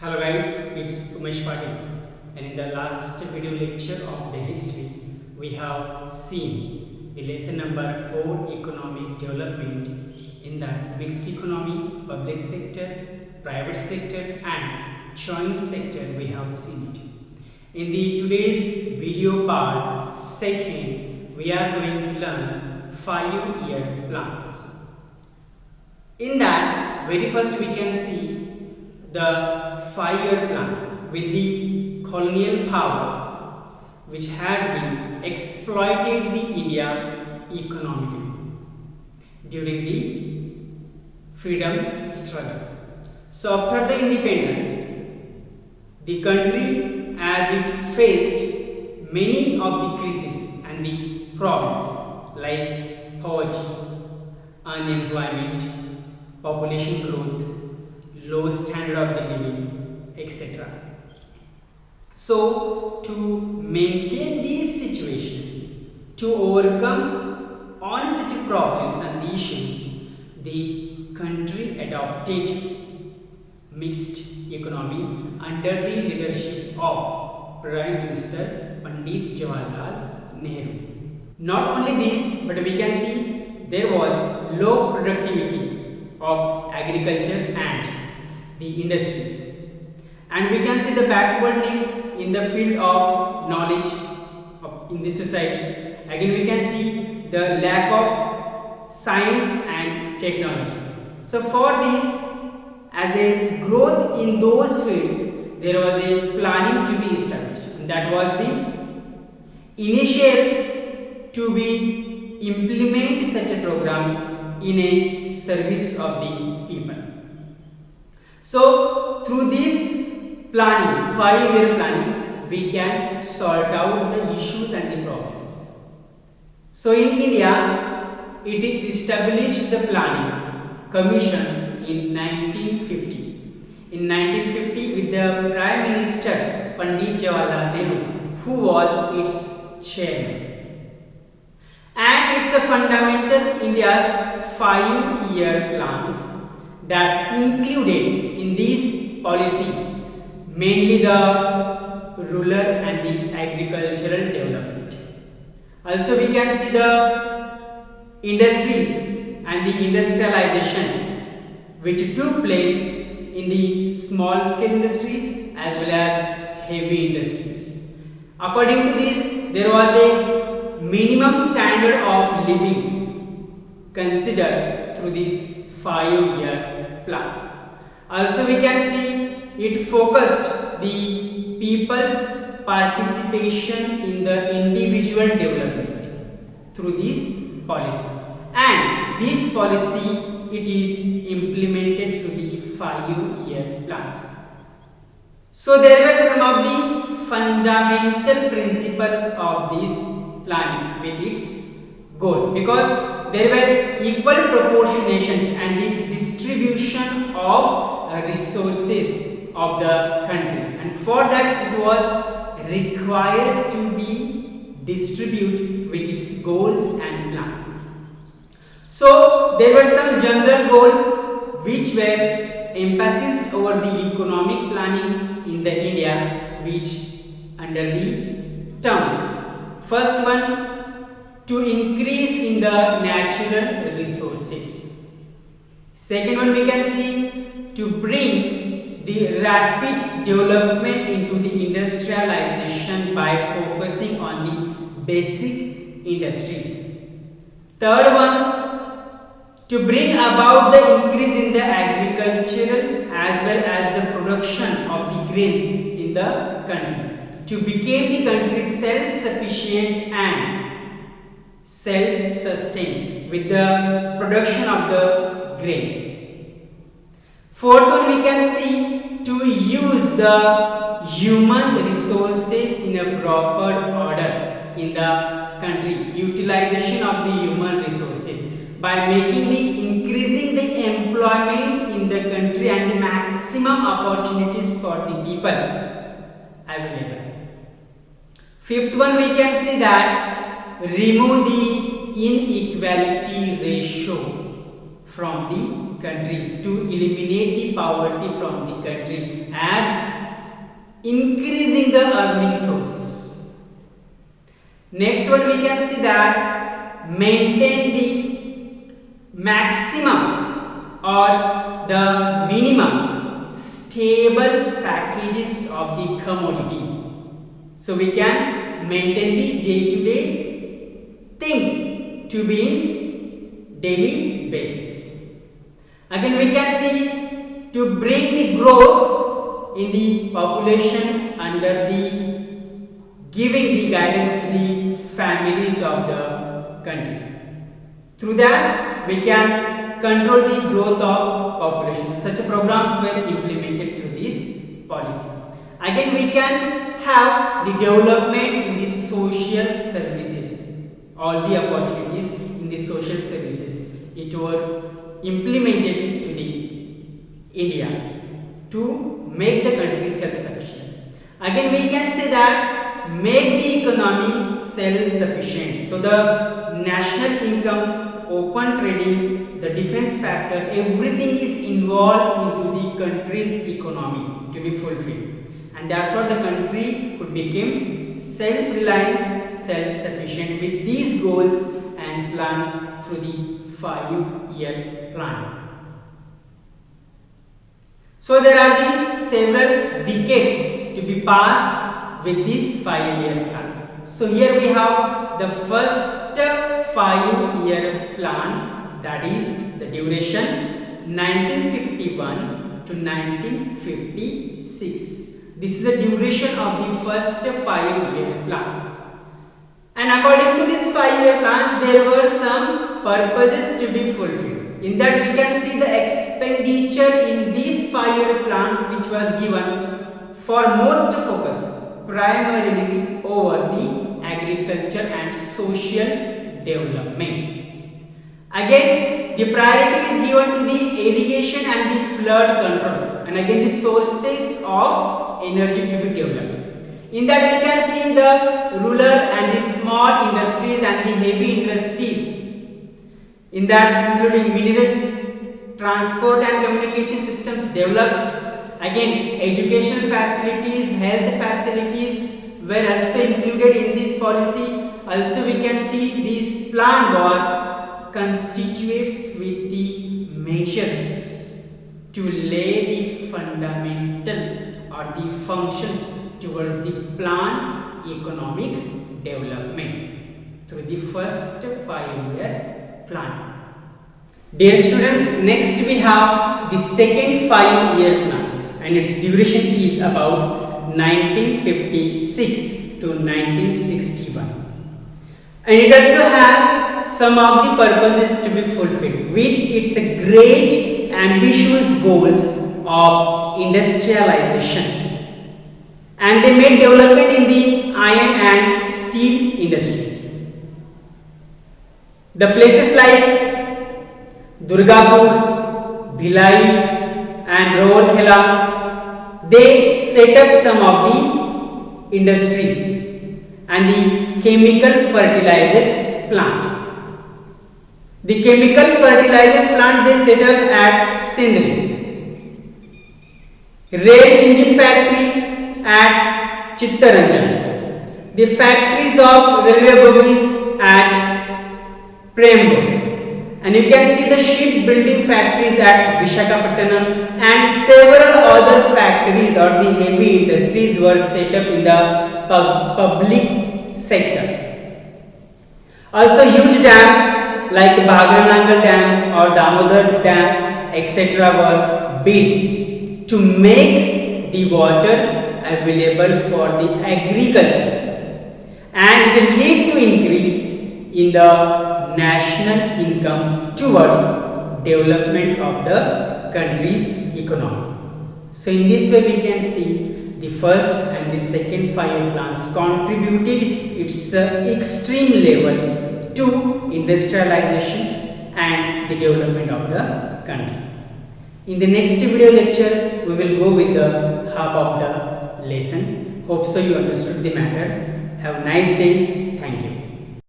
Hello guys, it's Umesh Patil, and in the last video lecture of the history, we have seen the lesson number 4, economic development. In the mixed economy, public sector, private sector and joint sector we have seen it. In the today's video part second, we are going to learn 5-year plans. In that, very first we can see the 5-year plan with the colonial power which has been exploited the India economically during the freedom struggle. So after the independence, the country as it faced many of the crises and the problems like poverty, unemployment, population growth, low standard of the living, etc. So to maintain this situation, to overcome all such problems and the issues, the country adopted mixed economy under the leadership of Prime Minister Pandit Jawaharlal Nehru. Not only this, but we can see there was low productivity of agriculture and the industries, and we can see the backwardness in the field of knowledge in this society. Again we can see the lack of science and technology. So for this, as a growth in those fields, there was a planning to be established, and that was the initial to be implement such a programs in a service of the people. So through this planning, 5-year planning, we can sort out the issues and the problems. So in India, it is established the planning commission in 1950. In 1950, with the Prime Minister Pandit Jawaharlal Nehru, who was its chairman. And it's a fundamental India's 5-year plans that included in this policy mainly the rural and the agricultural development. Also we can see the industries and the industrialization which took place in the small scale industries as well as heavy industries. According to this, there was a minimum standard of living considered through these 5-year plans. Also we can see it focused the people's participation in the individual development through this policy, and this policy it is implemented through the 5-year plans. So there were some of the fundamental principles of this planning with its goal, because there were equal proportions and the distribution of resources of the country, and for that it was required to be distributed with its goals and plans. So there were some general goals which were emphasized over the economic planning in the India, which under the terms. First one, to increase in the natural resources. Second one we can see to bring the rapid development into the industrialization by focusing on the basic industries. Third one, to bring about the increase in the agricultural as well as the production of the grains in the country, to become the country self-sufficient and self-sustained with the production of the grains. Fourth one we can see to use the human resources in a proper order in the country, utilization of the human resources by making the increasing the employment in the country and the maximum opportunities for the people available. Fifth one we can see that remove the inequality ratio from the country, to eliminate the poverty from the country as increasing the earning sources. Next one, we can see that maintain the maximum or the minimum stable packages of the commodities. So we can maintain the day-to-day things to be in daily basis. Again, we can see to bring the growth in the population under the giving the guidance to the families of the country. Through that, we can control the growth of population. Such programs were implemented through this policy. Again, we can have the development in the social services. All the opportunities in the social services, it were implemented to the India to make the country self-sufficient. Again, we can say that make the economy self-sufficient. So the national income, open trading, the defense factor, everything is involved into the country's economy to be fulfilled. And that's what the country could become self-reliant, self-sufficient with these goals and plan through the 5-year plan. So there are the several decades to be passed with these 5-year plans. So here we have the first 5-year plan, that is the duration 1951 to 1956. This is the duration of the first 5-year plan. And according to this 5-year plans, there were some purposes to be fulfilled. In that we can see the expenditure in these 5-year plans which was given for most focus primarily over the agriculture and social development. Again, the priority is given to the irrigation and the flood control, and again the sources of energy to be developed. In that we can see the rural and the small industries and the heavy industries. In that including minerals, transport and communication systems developed. Again, educational facilities, health facilities were also included in this policy. Also we can see this plan was constitutes with the measures to lay the fundamental or the functions towards the planned economic development through the first 5-year plan. Dear students, next we have the second 5-year plans, and its duration is about 1956 to 1961. And it also has some of the purposes to be fulfilled with its great ambitious goals of industrialization. And they made development in the iron and steel industries. The places like Durgapur, Bhilai and Rourkela, they set up some of the industries and the chemical fertilizers plant. The chemical fertilizers plant they set up at Sindri. Rail engine factory at Chittaranjan, the factories of railway bogies at Prembur, and you can see the shipbuilding factories at Visakhapatnam, and several other factories or the heavy industries were set up in the public sector. Also huge dams like Bhagranangal Dam or Damodar Dam etc. were built to make the water available for the agriculture, and it will lead to increase in the national income towards development of the country's economy. So in this way we can see the first and the second 5-year plans contributed its extreme level to industrialization and the development of the country. In the next video lecture we will go with the half of the lesson. Hope so you understood the matter. Have a nice day.